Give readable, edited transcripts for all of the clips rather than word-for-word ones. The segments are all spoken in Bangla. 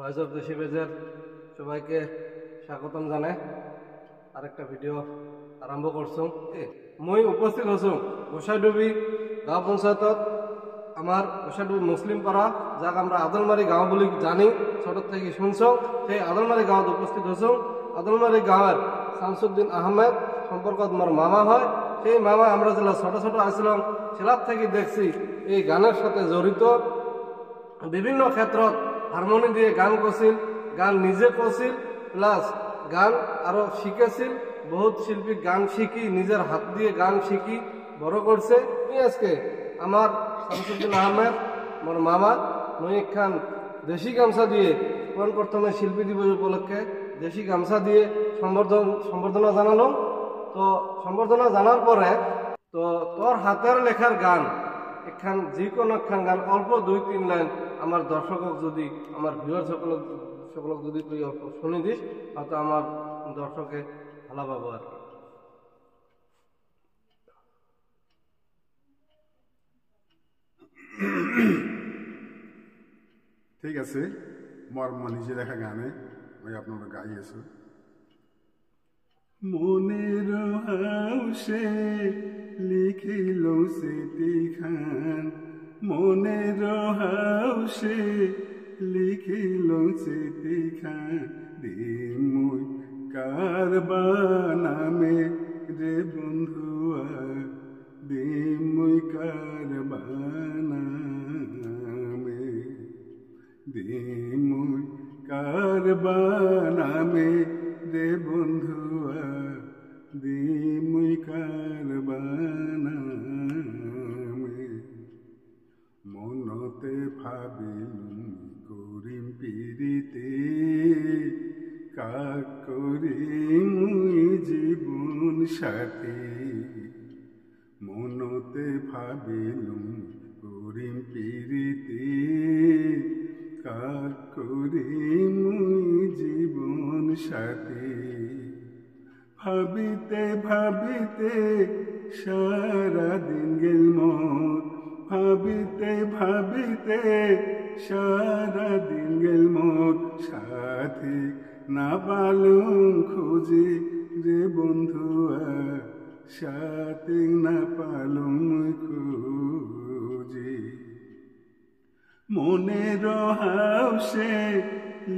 ভয়েস অফ দেশি পেজের সবাইকে স্বাগতম জানাই। আরেকটা ভিডিও আরম্ভ করছো। মই উপস্থিত হচ্ছু গোসাইডুবি গাঁও পঞ্চায়েতত। আমার গোসাইডুবি মুসলিম পাড়া, যাক আমরা আদলমারি গাঁও বলে জানি, ছোট থেকে শুনছ। সেই আদলমারি গাঁৱত উপস্থিত হচ্ছু। আদলমারি গাঁৱের শামসুদ্দিন আহমেদ সম্পর্কত মোর মামা হয়। সেই মামা আমরা যেটা ছোট ছোট আসলাম সেলার থেকে দেখছি এই গানের সাথে জড়িত। বিভিন্ন ক্ষেত্ৰত হারমোনি দিয়ে গান করছিল, গান নিজে করছিল, প্লাস গান আরো শিখেছিল। বহুত শিল্পী গান শিখি নিজের হাত দিয়ে গান শিখি বড় করছে। আজকে আমার শামসুদ্দিন আহমেদ মোর মামা মই একখান দেশি গামছা দিয়ে প্রথমে শিল্পী দিবস উপলক্ষে দেশি গামছা দিয়ে সম্বর্ধনা জানালো। তো সম্বর্ধনা জানার পরে তো তোর হাতের লেখার গান একখান যে কোনো একখান গান অল্প 2-3 লাইন আমার দর্শকক যদি আমার ভিউয়ার সকলক যদি তুই শুনি দিস, হয়তো আমার দর্শকে ভালো পাবো আর কি। ঠিক আছে, মোর নিজে লেখা গানে আমি আপনাদের গাই আছো। মনের হাউসে লিখিল সেটি খান, মনের হাউসে লিখিল সেটি খান, দিমুই কারবানামে রে বন্ধুয়া, দিমুই কারবানামে, দিমুই কারবানামে রে বন্ধুয়া, দিমুই কারবানামে। মনতে ভাবিলুম করিম পিরিতে, কাক করিম জীবন সাথী। মনতে ভাবিলুম করিম পিরিতে, কাক করিম জীবন সাথী। ভাবিতে ভাবিতে সারা দিন গেল মোর, ভাবিতে ভাবিতে সারা দিন গেল মোর, সাথী না পালুম খুঁজে রে বন্ধুয়া, সাথী না পালুম খুঁজে। মনের হাউসে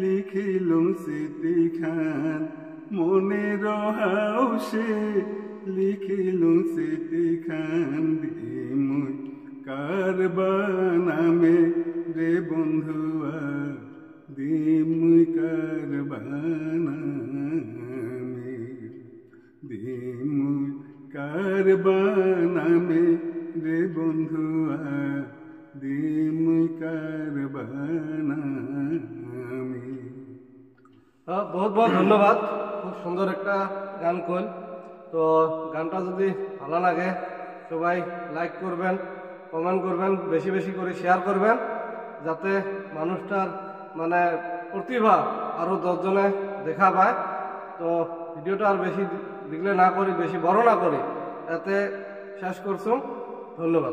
লিখিল স্মৃতি খান, মনের হাউসে লিখিল স্মৃতি খান, দিমুই কারবানামে রে বন্ধুয়া, দিমুই কারবানামে, দিমুই কারবানামে রে বন্ধুয়া, দিমুই কারবানামে। বহুত বহুত ধন্যবাদ, খুব সুন্দর একটা গান কইল। তো গানটা যদি ভালো লাগে সবাই লাইক করবেন, কমেন্ট করবেন, বেশি বেশি করে শেয়ার করবেন, যাতে মানুষটার মানে প্রতিভা আরো 10 জনে দেখা পায়। তো ভিডিওটা আর বেশি দেখলে না করি, বেশি বড় না করি, এতে শেষ করছুম। ধন্যবাদ।